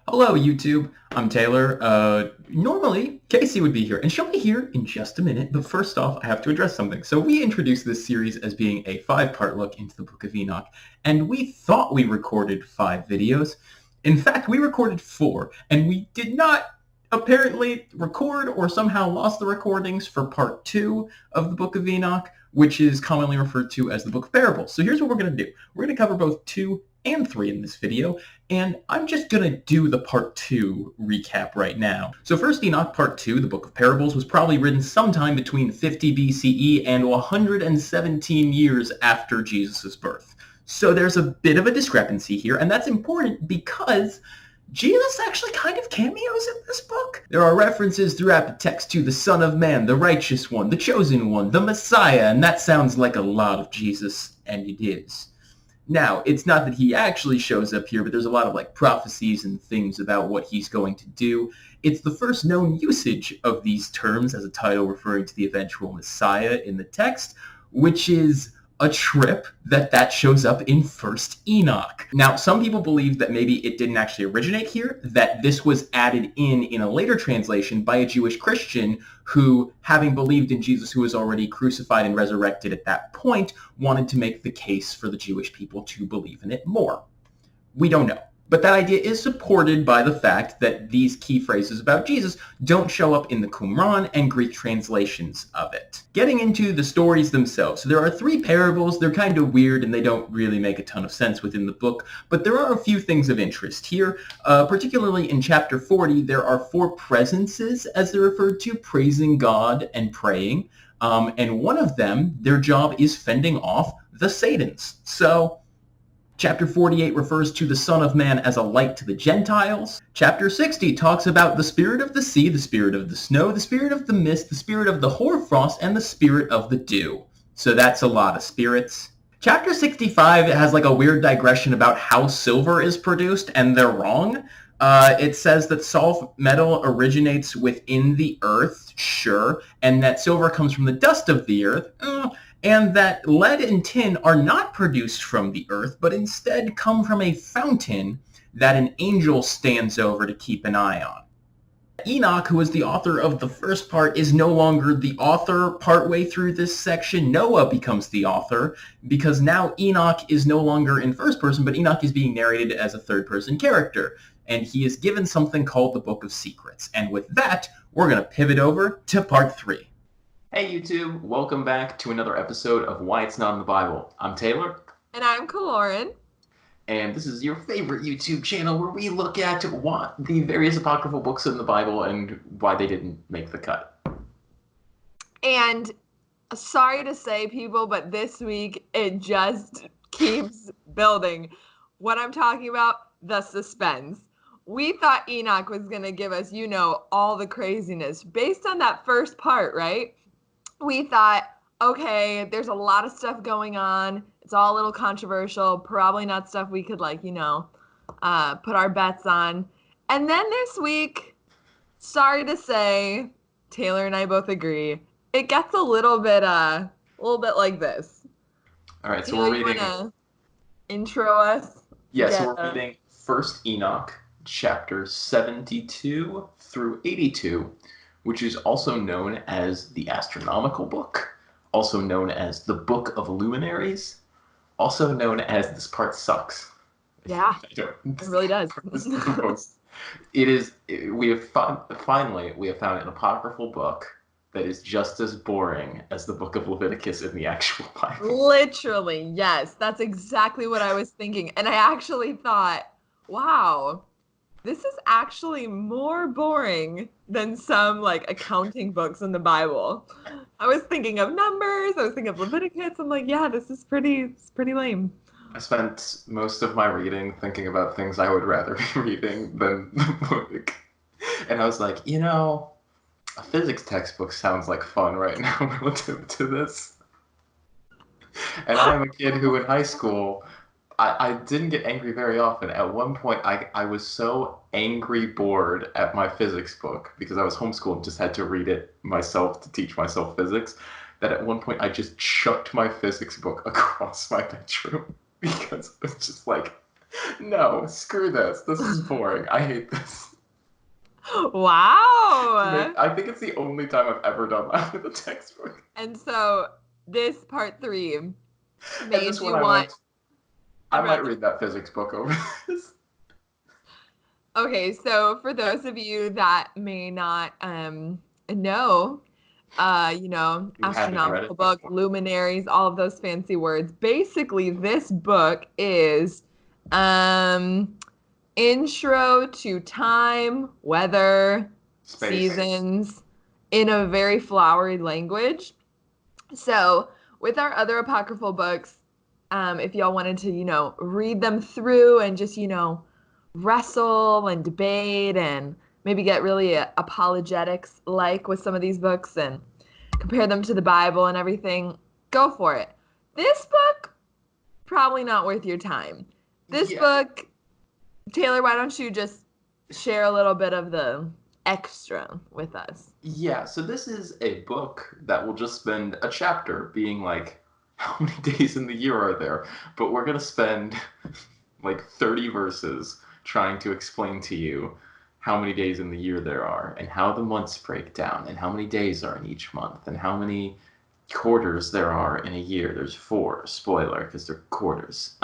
Hello, YouTube. I'm Taylor. Normally, Casey would be here, and she'll be here in just a minute, but first off, I have to address something. So we introduced this series as being a 5-part look into the Book of Enoch, and we thought we recorded 5 videos. In fact, we recorded 4, and we did not apparently record or somehow lost the recordings for part 2 of the Book of Enoch, which is commonly referred to as the Book of Parables. So here's what we're going to do. We're going to cover both 2 and 3 in this video, and I'm just going to do the part 2 recap right now. So first, Enoch part 2, the Book of Parables, was probably written sometime between 50 BCE and 117 years after Jesus' birth. So there's a bit of a discrepancy here, and that's important because Jesus actually kind of cameos in this book. There are references throughout the text to the Son of Man, the Righteous One, the Chosen One, the Messiah, and that sounds like a lot of Jesus, and it is. Now, it's not that he actually shows up here, but there's a lot of prophecies and things about what he's going to do. It's the first known usage of these terms as a title referring to the eventual Messiah in the text, which is a trip that shows up in First Enoch. Now, some people believe that maybe it didn't actually originate here, that this was added in a later translation by a Jewish Christian who, having believed in Jesus who was already crucified and resurrected at that point, wanted to make the case for the Jewish people to believe in it more. We don't know. But that idea is supported by the fact that these key phrases about Jesus don't show up in the Qumran and Greek translations of it. Getting into the stories themselves. So there are 3 parables. They're kind of weird and they don't really make a ton of sense within the book, but there are a few things of interest here. Particularly in chapter 40, there are 4 presences, as they're referred to, praising God and praying. And one of them, their job is fending off the Satans. So Chapter 48 refers to the Son of Man as a light to the Gentiles. Chapter 60 talks about the spirit of the sea, the spirit of the snow, the spirit of the mist, the spirit of the hoarfrost, and the spirit of the dew. So that's a lot of spirits. Chapter 65 has a weird digression about how silver is produced, and they're wrong. It says that soft metal originates within the earth, sure, and that silver comes from the dust of the earth, and that lead and tin are not produced from the earth, but instead come from a fountain that an angel stands over to keep an eye on. Enoch, who is the author of the first part, is no longer the author partway through this section. Noah becomes the author because now Enoch is no longer in first person, but Enoch is being narrated as a third-person character, and he is given something called the Book of Secrets. And with that, we're going to pivot over to part 3. Hey YouTube, welcome back to another episode of Why It's Not in the Bible. I'm Taylor. And I'm Killoran. And this is your favorite YouTube channel where we look at what the various apocryphal books in the Bible and why they didn't make the cut. And sorry to say, people, but this week it just keeps building. What I'm talking about, the suspense. We thought Enoch was going to give us, all the craziness based on that first part, right? We thought, okay, there's a lot of stuff going on. It's all a little controversial. Probably not stuff we could, put our bets on. And then this week, sorry to say, Taylor and I both agree, it gets a little bit like this. All right, so we're reading. You want to intro us? Yes, so we're reading First Enoch, chapter 72 through 82. Which is also known as the Astronomical Book, also known as the Book of Luminaries, also known as This Part Sucks. Yeah, it really does. We have found an apocryphal book that is just as boring as the Book of Leviticus in the actual Bible. Literally, yes. That's exactly what I was thinking. And I actually thought, wow, this is actually more boring than some accounting books in the Bible. I was thinking of Numbers. I was thinking of Leviticus. I'm yeah, this is pretty lame. I spent most of my reading thinking about things I would rather be reading than the book. And I was a physics textbook sounds like fun right now relative to this. And I'm a kid who in high school, I didn't get angry very often. At one point, I was so angry bored at my physics book because I was homeschooled and just had to read it myself to teach myself physics, that at one point I just chucked my physics book across my bedroom because it's just No, screw this. This is boring. I hate this. Wow. I think it's the only time I've ever done that with a textbook. And so this part 3 And made this one you want I might rather. read that physics book over this. Okay, so for those of you that may not know, You haven't read Astronomical it Book, before. luminaries, all of those fancy words. Basically, this book is um intro to time, weather, Space. seasons in a very flowery language. So, with our other apocryphal books, if y'all wanted to, read them through and just, wrestle and debate and maybe get really apologetics like with some of these books and compare them to the Bible and everything, go for it. This book, probably not worth your time. This Yeah. book, Taylor, why don't you just share a little bit of the extra with us? Yeah, so this is a book that will just spend a chapter being like, how many days in the year are there? But we're going to spend like 30 verses trying to explain to you how many days in the year there are, and how the months break down, and how many days are in each month, and how many quarters there are in a year. There's four, spoiler, because they're quarters.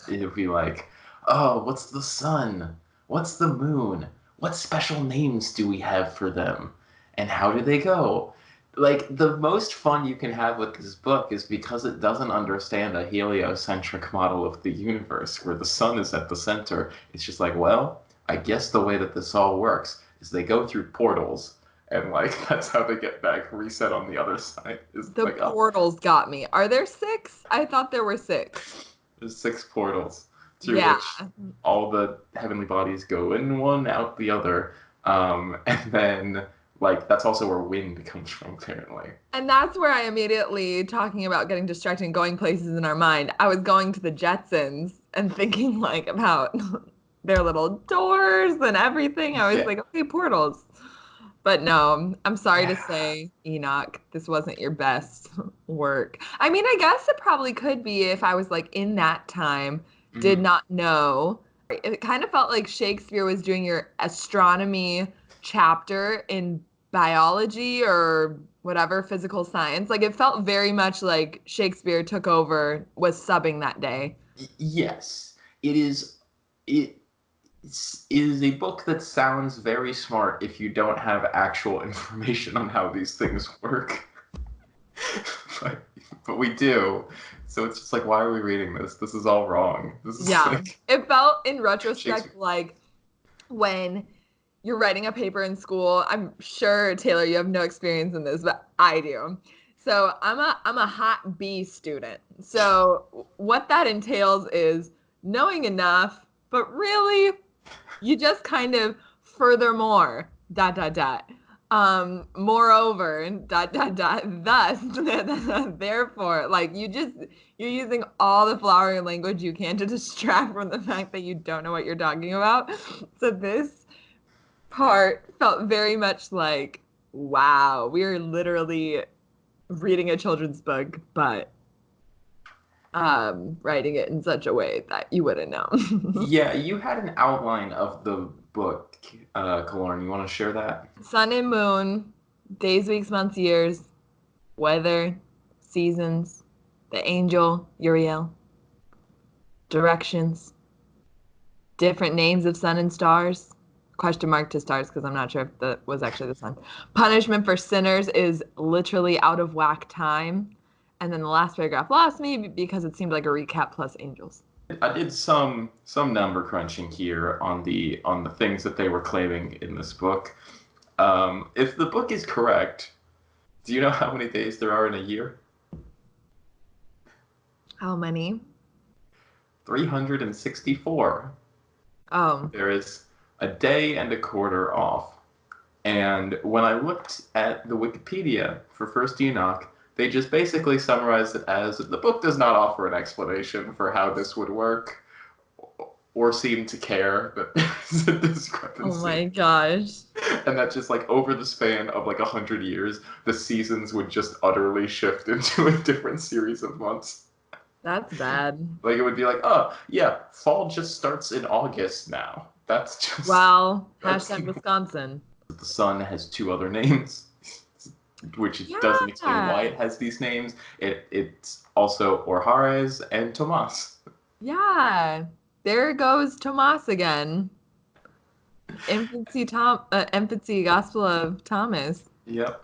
It'd be like, oh, what's the sun? What's the moon? What special names do we have for them? And how do they go? Like, the most fun you can have with this book is because it doesn't understand a heliocentric model of the universe where the sun is at the center. It's just like, well, I guess the way that this all works is they go through portals, and like that's how they get back reset on the other side. Is The like, oh, portals got me. Are there 6? I thought there were 6. there's six portals through Yeah. which all the heavenly bodies go in one, out the other. And then like that's also where wind comes from, apparently. And that's where I immediately, talking about getting distracted and going places in our mind, I was going to the Jetsons and thinking like about their little doors and everything. I was Yeah. like, okay, portals. But no, I'm sorry to Yeah. say, Enoch, this wasn't your best work. I mean, I guess it probably could be if I was like in that time, did Mhm. not know. It kind of felt like Shakespeare was doing your astronomy chapter in biology or whatever, physical science. Like it felt very much like Shakespeare took over, was subbing that day. Yes, it is. It is a book that sounds very smart if you don't have actual information on how these things work. but, but we do. So it's just like, why are we reading this? This is all wrong. This is Yeah. like It felt in retrospect Shakespeare. like when you're writing a paper in school. I'm sure, Taylor, you have no experience in this, but I do. So I'm a hot B student. So what that entails is knowing enough, but really you just kind of furthermore dot dot dot. Moreover dot dot dot thus therefore like you're using all the flowery language you can to distract from the fact that you don't know what you're talking about. So this part felt very much like, wow, we are literally reading a children's book, but writing it in such a way that you wouldn't know. Yeah, you had an outline of the book, Killoran. You want to share that? Sun and moon, days, weeks, months, years, weather, seasons, the angel, Uriel, directions, different names of sun and stars. Question mark to stars because I'm not sure if that was actually the sun. Punishment for sinners is literally out of whack time. And then the last paragraph lost me because it seemed like a recap plus angels. I did some number crunching here on the things that they were claiming in this book. If the book is correct, do you know how many days there are in a year? How many? 364. Oh, There is a day and a quarter off. And when I looked at the Wikipedia for First Enoch, they just basically summarized it as the book does not offer an explanation for how this would work or seem to care that there's a oh my discrepancy. gosh. And that just like over the span of like 100 years, the seasons would just utterly shift into a different series of months. That's bad. Like it would be like, oh yeah, fall just starts in August now. Well, That's hashtag Wisconsin. the sun has two other names, which doesn't explain why Yeah. it has these names. It's also Orhares and Tomas. Yeah. There goes Tomas again. Infancy Gospel of Thomas. Yep.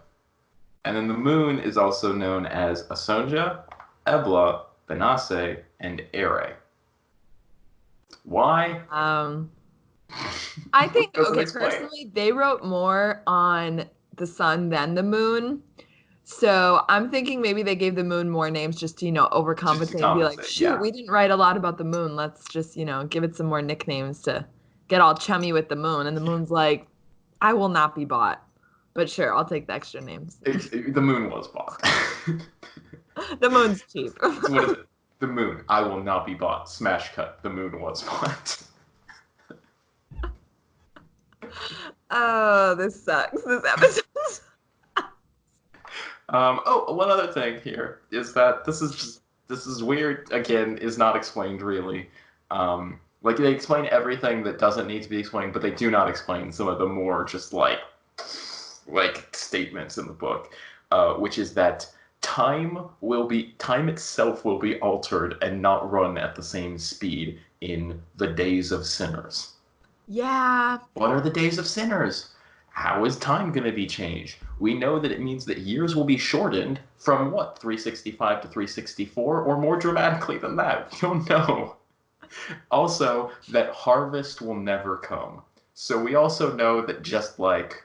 And then the moon is also known as Asonja, Ebla, Benase, and Ere. Why? Um, I think, Doesn't okay, explain. personally, they wrote more on the sun than the moon. So I'm thinking maybe they gave the moon more names just to, Just to overcompensate and be like, compensate, shoot, yeah. we didn't write a lot about the moon. Let's just, give it some more nicknames to get all chummy with the moon. And the moon's like, I will not be bought. But sure, I'll take the extra names. The moon was bought. The moon's cheap. So what is it? The moon. I will not be bought. Smash cut. The moon was bought. Oh, this sucks. This episode. One other thing here is that this is weird. Again, is not explained really. Like they explain everything that doesn't need to be explained, but they do not explain some of the more just like statements in the book, which is that time itself will be altered and not run at the same speed in the days of sinners. Yeah. What are the days of sinners? How is time going to be changed? We know that it means that years will be shortened from what, 365 to 364, or more dramatically than that. We don't know. Also, that harvest will never come. So we also know that just like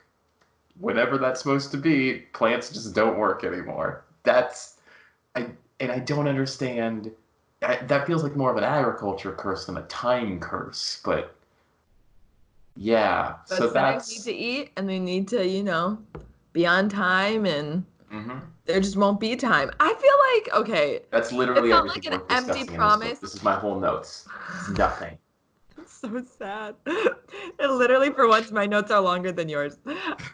whenever that's supposed to be, plants just don't work anymore. I don't understand. That feels like more of an agriculture curse than a time curse, but yeah. So But sinners need that's. to eat and they need to, be on time and Mhm. there just won't be time. I feel like, okay, That's it literally felt everything like an worth empty discussing in this book. promise. This is my whole notes. It's nothing. It's so sad. And literally, for once, my notes are longer than yours.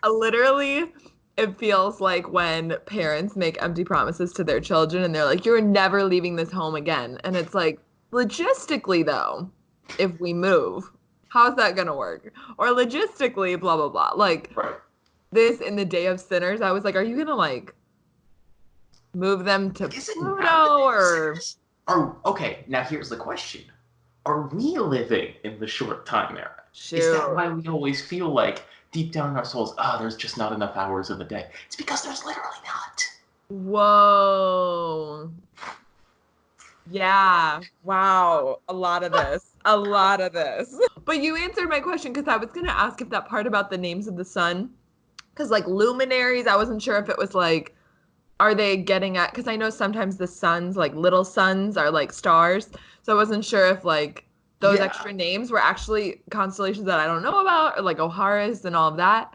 Literally, it feels like when parents make empty promises to their children and they're like, you're never leaving this home again. And it's like, logistically, though, if we move, how's that going to work? Or logistically, blah, blah, blah. Like Right. this in the Day of Sinners, I was like, are you going to like move them to Is it not the Pluto or. Exodus? Okay, now here's the question. Are we living in the short time era? Is that Shoot. why we always feel like deep down in our souls, there's just not enough hours in the day? It's because there's literally not. Whoa. Yeah. Wow. A lot of this. A lot of this. But you answered my question because I was going to ask if that part about the names of the sun, because like luminaries, I wasn't sure if it was like, are they getting at, because I know sometimes the suns, like little suns, are like stars. So I wasn't sure if like those Yeah. extra names were actually constellations that I don't know about, or like O'Hara's and all of that.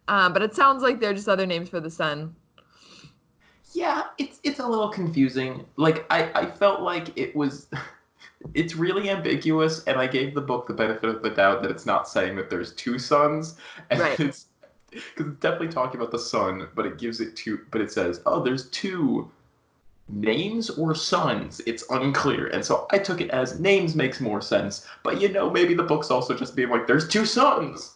But it sounds like they're just other names for the sun. Yeah, it's a little confusing. Like I felt like it was it's really ambiguous, and I gave the book the benefit of the doubt that it's not saying that there's two suns, and Right. it's because it's definitely talking about the sun, but it says, oh, there's two names or suns. It's unclear, and so I took it as names makes more sense. But maybe the book's also just being like, there's two suns.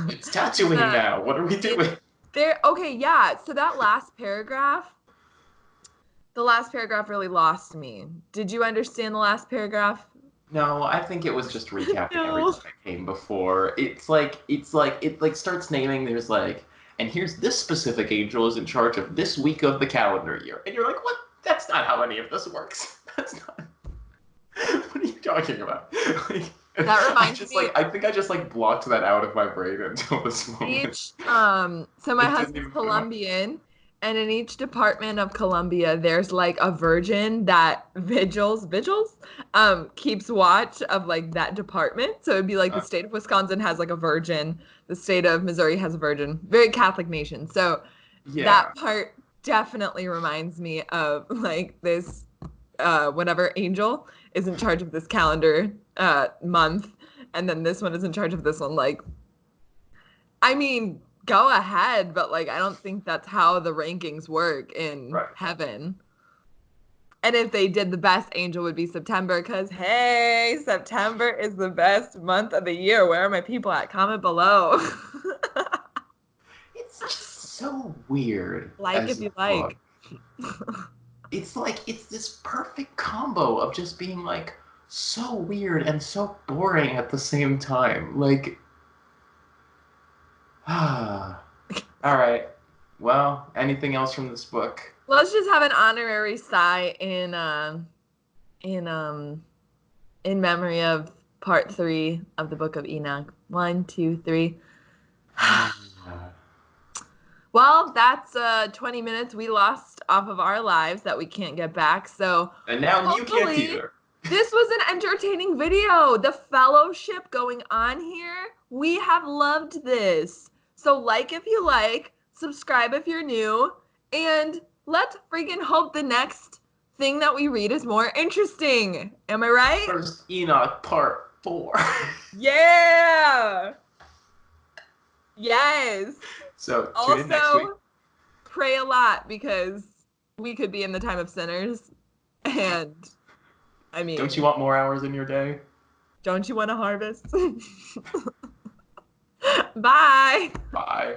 It's tattooing The now. What are we it's doing? there. Okay, yeah. So that last paragraph, the last paragraph really lost me. Did you understand the last paragraph? No, I think it was just recapping No. everything that came before. It starts naming. There's like, and here's this specific angel is in charge of this week of the calendar year, and you're like, what? That's not how any of this works. That's not. What are you talking about? Like, That reminds me I think I just like blocked that out of my brain until this moment. so my It didn't husband's even come up. Colombian, and in each department of Colombia there's like a virgin that keeps watch of like that department. So it'd be like the Uh, state of Wisconsin has like a virgin, the state of Missouri has a virgin, very Catholic nation. So yeah, that part definitely reminds me of like this whatever angel is in charge of this calendar month, and then this one is in charge of this one. Like, I mean, go ahead, but like, I don't think that's how the rankings work in right. heaven. And if they did, the best angel would be September because, hey, September is the best month of the year. Where are my people at? Comment below. It's just so weird Like as if a you book. like. It's like it's this perfect combo of just being like so weird and so boring at the same time. Like, all right. Well, anything else from this book? Let's just have an honorary sigh in um in memory of part 3 of the Book of Enoch. 1, 2, 3. Well, that's 20 minutes we lost off of our lives that we can't get back. So And now you can't hopefully either. this was an entertaining video. The fellowship going on here, we have loved this. So like if you like, subscribe if you're new, and let's freaking hope the next thing that we read is more interesting. Am I right? First Enoch Part 4. Yeah. Yes. So tune in next week. Also, pray a lot because we could be in the time of sinners. And I mean, Don't you want more hours in your day? don't you want to harvest? Bye. Bye.